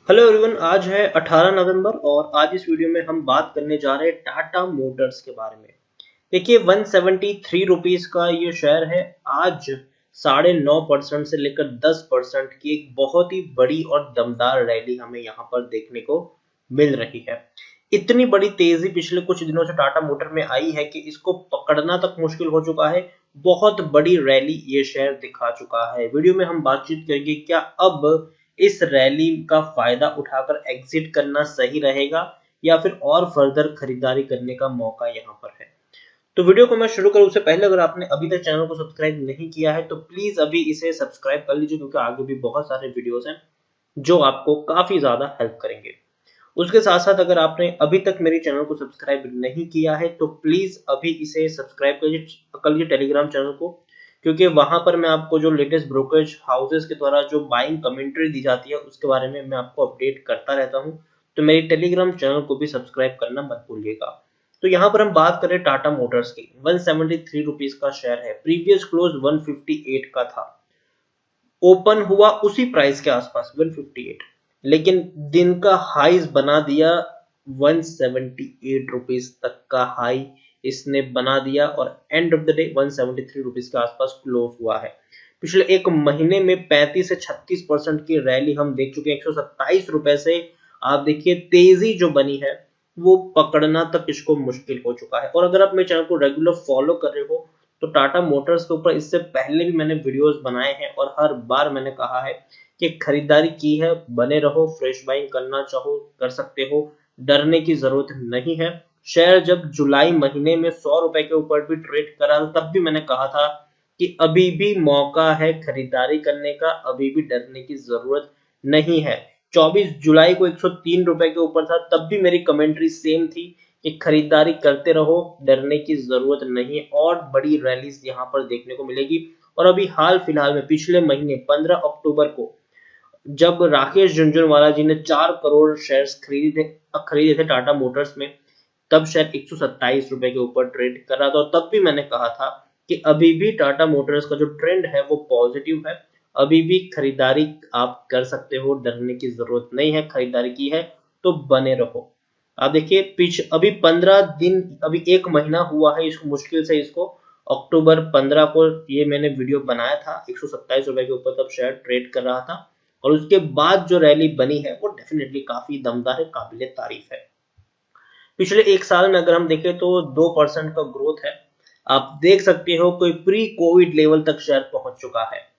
Hello everyone, आज है 18 नवंबर और आज इस वीडियो में हम बात करने जा रहे हैं टाटा मोटर्स के बारे में। देखिए 173 रुपीज का ये शेयर है। आज 9.5% से लेकर 10% की एक बहुत ही बड़ी और दमदार रैली हमें यहाँ पर देखने को मिल रही है। इतनी बड़ी तेजी पिछले कुछ दिनों से टाटा मोटर में आई है कि इसको पकड़ना तक मुश्किल हो चुका है। बहुत बड़ी रैली ये शेयर दिखा चुका है। वीडियो में हम बातचीत करेंगे क्या अब इस रैली का फायदा उठाकर एग्जिट करना सही रहेगा या फिर और फर्दर खरीदारी करने का मौका यहाँ पर है। तो वीडियो को मैं शुरू करूं उससे पहले अगर आपने अभी तक चैनल को सब्सक्राइब नहीं किया है तो प्लीज अभी इसे सब्सक्राइब कर लीजिए, क्योंकि आगे भी बहुत सारे वीडियोस हैं जो आपको काफी ज्यादा हेल्प करेंगे। उसके साथ साथ अगर आपने अभी तक मेरे चैनल को सब्सक्राइब नहीं किया है तो प्लीज अभी इसे सब्सक्राइब कर लीजिए टेलीग्राम चैनल को, क्योंकि वहां पर मैं आपको जो लेटेस्ट ब्रोकरेज हाउसेस के द्वारा जो बाइंग कमेंट्री दी जाती है उसके बारे में मैं आपको अपडेट करता रहता हूं। तो मेरी टेलीग्राम चैनल को भी सब्सक्राइब करना मत भूलिएगा। तो यहाँ पर हम बात करें टाटा मोटर्स की। 173 रुपीज का शेयर है, प्रीवियस क्लोज 158 का था, ओपन हुआ उसी प्राइस के आसपास 158, लेकिन दिन का हाईज बना दिया 178 रुपीज तक का हाई इसने बना दिया और end of the day 173 rupees के आसपास क्लोज हुआ है। पिछले एक महीने में 35 से 36% की रैली हम देख चुके हैं। 127 रुपए से आप देखिए तेजी जो बनी है वो पकड़ना तक इसको मुश्किल हो चुका है। और अगर आप मेरे चैनल को रेगुलर फॉलो कर रहे हो तो टाटा मोटर्स के ऊपर इससे पहले भी मैंने वीडियोस बनाए हैं और हर बार मैंने कहा है कि खरीदारी की है, बने रहो, फ्रेश बाइंग करना चाहो कर सकते हो, डरने की जरूरत नहीं है। शेयर जब जुलाई महीने में 100 रुपए के ऊपर भी ट्रेड करा तब भी मैंने कहा था कि अभी भी मौका है खरीदारी करने का, अभी भी डरने की जरूरत नहीं है। 24 जुलाई को 103 रुपए के ऊपर था, तब भी मेरी कमेंट्री सेम थी कि खरीदारी करते रहो, डरने की जरूरत नहीं है और बड़ी रैलीज यहाँ पर देखने को मिलेगी। और अभी हाल फिलहाल में पिछले महीने 15 अक्टूबर को जब राकेश झुनझुनवाला जी ने 4 करोड़ शेयर्स खरीदे थे टाटा मोटर्स में, तब शेयर 127 रुपए के ऊपर ट्रेड कर रहा था और तब भी मैंने कहा था कि अभी भी टाटा मोटर्स का जो ट्रेंड है वो पॉजिटिव है, अभी भी खरीदारी आप कर सकते हो, डरने की जरूरत नहीं है। खरीदारी की है तो बने रहो। आप देखिए अभी 15 दिन, अभी एक महीना हुआ है इसको, मुश्किल से इसको अक्टूबर 15 को ये मैंने वीडियो बनाया था, 127 रुपए के ऊपर तब शेयर ट्रेड कर रहा था और उसके बाद जो रैली बनी है वो डेफिनेटली काफी दमदार है, काबिले तारीफ है। पिछले एक साल में अगर हम देखें तो 2% का ग्रोथ है। आप देख सकते हो कोई प्री कोविड लेवल तक शेयर पहुंच चुका है।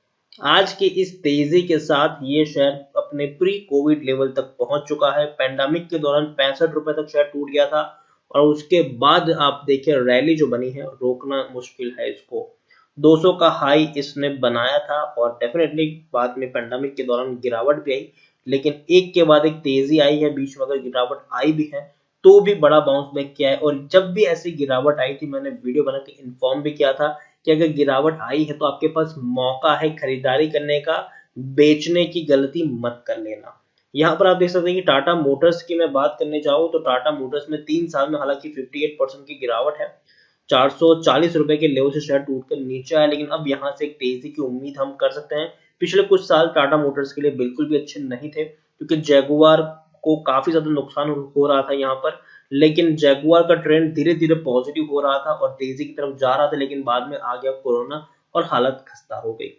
आज की इस तेजी के साथ ये शेयर अपने प्री कोविड लेवल तक पहुंच चुका है। पेंडेमिक के दौरान 65 रुपए तक शेयर टूट गया था और उसके बाद आप देखिए रैली जो बनी है, रोकना मुश्किल है इसको। 200 का हाई इसने बनाया था और डेफिनेटली बाद में पेंडेमिक के दौरान गिरावट भी आई, लेकिन एक के बाद एक तेजी आई है। बीच में अगर गिरावट आई भी है तो भी बड़ा बाउंस बैक किया है और जब भी ऐसी गिरावट आई थी मैंने वीडियो बना के इन्फॉर्म भी किया था कि अगर गिरावट आई है तो आपके पास मौका है खरीदारी करने का, बेचने की गलती मत कर लेना। यहाँ पर आप देख सकते हैं कि टाटा मोटर्स की मैं बात करने जाऊं तो टाटा मोटर्स में 3 साल में हालांकि 58% की गिरावट है। 440 रुपए के लेवल से शेयर टूटकर नीचे आया, लेकिन अब यहाँ से एक तेजी की उम्मीद हम कर सकते हैं। पिछले कुछ साल टाटा मोटर्स के लिए बिल्कुल भी अच्छे नहीं थे, क्योंकि जैगुआर को काफी ज्यादा नुकसान हो रहा था यहाँ पर, लेकिन जैगुआर का ट्रेंड धीरे धीरे पॉजिटिव हो रहा था और तेजी की तरफ जा रहा था, लेकिन बाद में आ गया कोरोना और हालत खस्ता हो गई।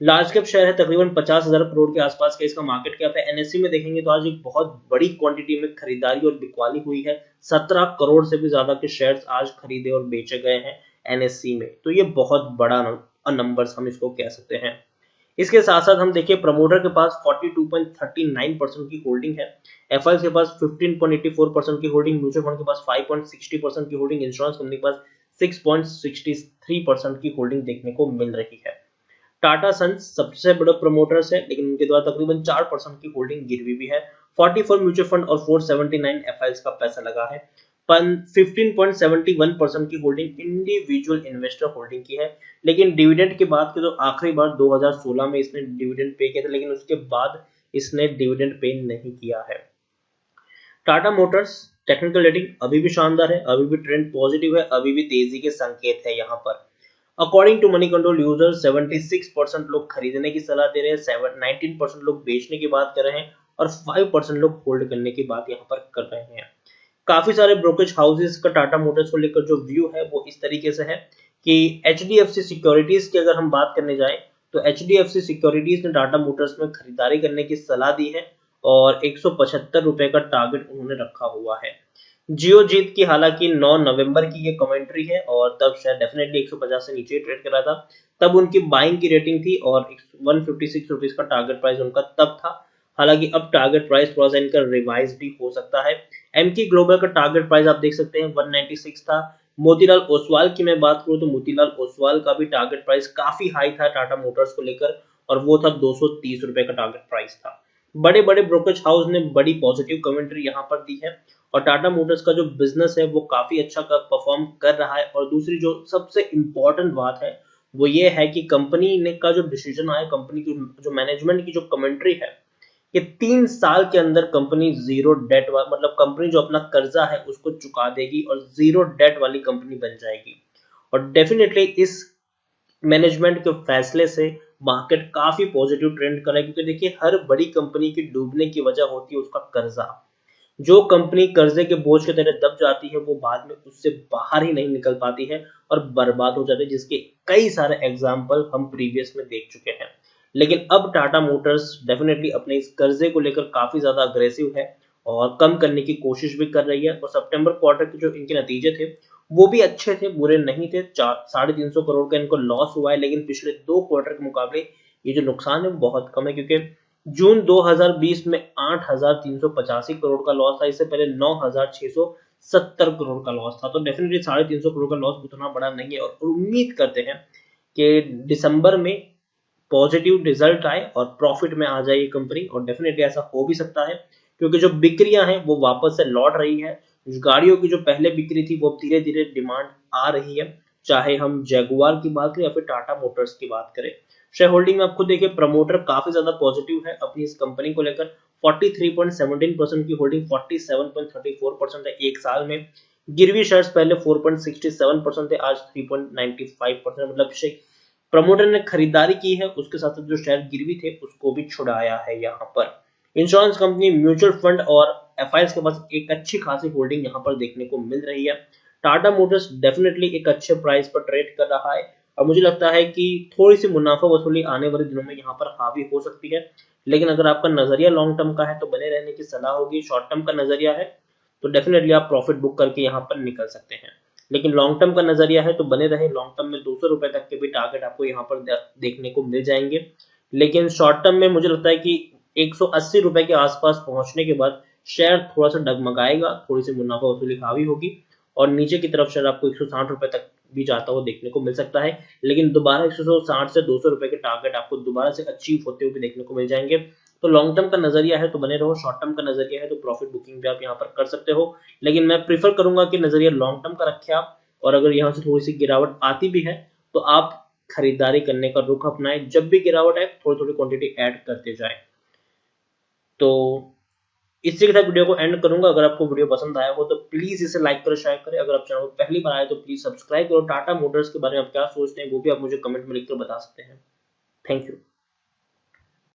लार्ज कैप शेयर है, तकरीबन 50,000 करोड़ के आसपास का इसका मार्केट कैप है। एनएससी में देखेंगे तो आज एक बहुत बड़ी क्वांटिटी में खरीदारी और बिकवाली हुई है। 17 करोड़ से भी ज्यादा के शेयर्स आज खरीदे और बेचे गए हैं एनएससी में, तो ये बहुत बड़ा नंबर्स हम इसको कह सकते हैं। इसके साथ साथ हम देखिए प्रमोटर के पास 42.39% की होल्डिंग है, एफआई के पास 15.84% की होल्डिंग, म्यूचुअल फंड के पास 5.60% की होल्डिंग, इंश्योरेंस कंपनी के पास 6.63% की होल्डिंग देखने को मिल रही है। टाटा सन्स सबसे बड़े प्रमोटर्स है, लेकिन उनके द्वारा तकरीबन 4% की होल्डिंग गिरवी भी है। 44 म्यूचुअल फंड और 479 एफआईज का पैसा लगा है। 15.71% की होल्डिंग इंडिविजुअल इन्वेस्टर होल्डिंग की है। लेकिन डिविडेंड की बात करें तो आखिरी बार 2016 में इसने डिविडेंड पे किया था, लेकिन उसके बाद इसने डिविडेंड पे नहीं किया है। टाटा मोटर्स टेक्निकल रेटिंग अभी भी शानदार है, अभी भी ट्रेंड पॉजिटिव है, अभी भी तेजी के संकेत है। यहाँ पर according to Moneycontrol user 76% लोग खरीदने की सलाह दे रहे हैं, 19% लोग बेचने की बात कर रहे हैं और 5% लोग होल्ड करने की बात यहाँ पर कर रहे हैं। काफी सारे ब्रोकरेज हाउसेस का टाटा मोटर्स को लेकर जो व्यू है वो इस तरीके से है कि HDFC सिक्योरिटीज की अगर हम बात करने जाएं तो HDFC सिक्योरिटीज ने टाटा मोटर्स में खरीदारी करने की सलाह दी है और 175 रुपए का टारगेट उन्होंने रखा हुआ है। जियो जीत की हालांकि 9 नवंबर की ये कमेंट्री है और तब शायद डेफिनेटली 150 से नीचे ट्रेड कर रहा था, तब उनकी बाइंग की रेटिंग थी और 156 रुपीज का टारगेट प्राइस उनका तब था। हालांकि अब टारगेट प्राइस थोड़ा सा इनका रिवाइज भी हो सकता है। एमकी ग्लोबल का टारगेट प्राइस आप देख सकते हैं 196 था। मोतीलाल ओसवाल की मैं बात करूं तो मोतीलाल ओसवाल का भी टारगेट प्राइस काफी हाई था टाटा मोटर्स को लेकर और वो था 230 रुपए का टारगेट प्राइस था। बड़े बड़े ब्रोकरेज हाउस ने बड़ी पॉजिटिव कमेंट्री यहाँ पर दी है और टाटा मोटर्स का जो बिजनेस है वो काफी अच्छा परफॉर्म कर रहा है। और दूसरी जो सबसे इंपॉर्टेंट बात है वो ये है कि कंपनी ने का जो डिसीजन आया, कंपनी की जो मैनेजमेंट की जो कमेंट्री है कि 3 साल के अंदर कंपनी जीरो डेट मतलब कंपनी जो अपना कर्जा है उसको चुका देगी और जीरो डेट वाली कंपनी बन जाएगी। और डेफिनेटली इस मैनेजमेंट के फैसले से मार्केट काफी पॉजिटिव ट्रेंड कर रहा है, क्योंकि देखिए हर बड़ी कंपनी की डूबने की वजह होती है उसका कर्जा। जो कंपनी कर्जे के बोझ के तले दब जाती है वो बाद में उससे बाहर ही नहीं निकल पाती है और बर्बाद हो जाती है, जिसके कई सारे एग्जाम्पल हम प्रीवियस में देख चुके हैं। लेकिन अब टाटा मोटर्स डेफिनेटली अपने इस कर्जे को लेकर काफी ज्यादा अग्रेसिव है और कम करने की कोशिश भी कर रही है। और सितंबर क्वार्टर के जो इनके नतीजे थे वो भी अच्छे थे, बुरे नहीं थे। 350 करोड़ का इनको लॉस हुआ है, लेकिन पिछले 2 क्वार्टर के मुकाबले ये जो नुकसान है वो बहुत कम है, क्योंकि जून 2020 में 8,385 करोड़ का लॉस था, इससे पहले 9,670 करोड़ का लॉस था। तो डेफिनेटली 350 करोड़ का लॉस उतना बड़ा नहीं है और उम्मीद करते हैं कि दिसंबर में पॉजिटिव रिजल्ट आए और प्रॉफिट में आ जाए ये कंपनी। और डेफिनेटली ऐसा हो भी सकता है क्योंकि जो बिक्रियां हैं वो वापस से लौट रही है। गाड़ियों की जो पहले बिक्री थी वो धीरे धीरे डिमांड आ रही है, चाहे हम जैगुआर की बात करें या फिर टाटा मोटर्स की बात करें। शेयर होल्डिंग में आपको देखिए प्रमोटर काफी ज्यादा पॉजिटिव है अपनी इस कंपनी को लेकर। 43.17% की होल्डिंग 47.34% है एक साल में। गिरवी शेयर्स पहले 4.67% थे, आज 3.95%, मतलब प्रमोटर ने खरीदारी की है, उसके साथ जो शेयर गिरवी थे उसको भी छुड़ाया है। यहाँ पर इंश्योरेंस कंपनी, म्यूचुअल फंड और एफआईएस के पास एक अच्छी खासी होल्डिंग यहाँ पर देखने को मिल रही है। टाटा मोटर्स डेफिनेटली एक अच्छे प्राइस पर ट्रेड कर रहा है और मुझे लगता है कि थोड़ी सी मुनाफा वसूली आने वाले दिनों में यहाँ पर हावी हो सकती है। लेकिन अगर आपका नजरिया लॉन्ग टर्म का है तो बने रहने की सलाह होगी। शॉर्ट टर्म का नजरिया है तो डेफिनेटली आप प्रॉफिट बुक करके यहाँ पर निकल सकते हैं। लेकिन लॉन्ग टर्म का नजरिया है तो बने रहे। लॉन्ग टर्म में 200 रुपए तक के भी टारगेट आपको यहाँ पर देखने को मिल जाएंगे। लेकिन शॉर्ट टर्म में मुझे लगता है कि 180 रुपए के आसपास पहुंचने के बाद शेयर थोड़ा सा डगमगाएगा, थोड़ी सी मुनाफा वसूली हावी होगी और नीचे की तरफ शेयर आपको 160 रुपए तक भी जाता हुआ देखने को मिल सकता है। लेकिन दोबारा 160 से 200 रुपए के टारगेट आपको दोबारा से अचीव होते हुए देखने को मिल जाएंगे। तो लॉन्ग टर्म का नजरिया है तो बने रहो, शॉर्ट टर्म का नजरिया है तो प्रॉफिट बुकिंग भी आप यहाँ पर कर सकते हो। लेकिन मैं प्रीफर करूंगा कि नजरिया लॉन्ग टर्म का रखें आप, और अगर यहाँ से थोड़ी सी गिरावट आती भी है तो आप खरीदारी करने का रुख अपनाएं। जब भी गिरावट आए थोड़ी थोड़ी क्वांटिटी ऐड करते जाएं। तो इसी के साथ वीडियो को एंड करूंगा। अगर आपको वीडियो पसंद आया हो तो प्लीज इसे लाइक करो, शेयर करें। अगर आप चैनल पहली बार आए तो प्लीज सब्सक्राइब करो। टाटा मोटर्स के बारे में आप क्या सोचते हैं वो भी आप मुझे कमेंट में लिखकर बता सकते हैं। Thank you.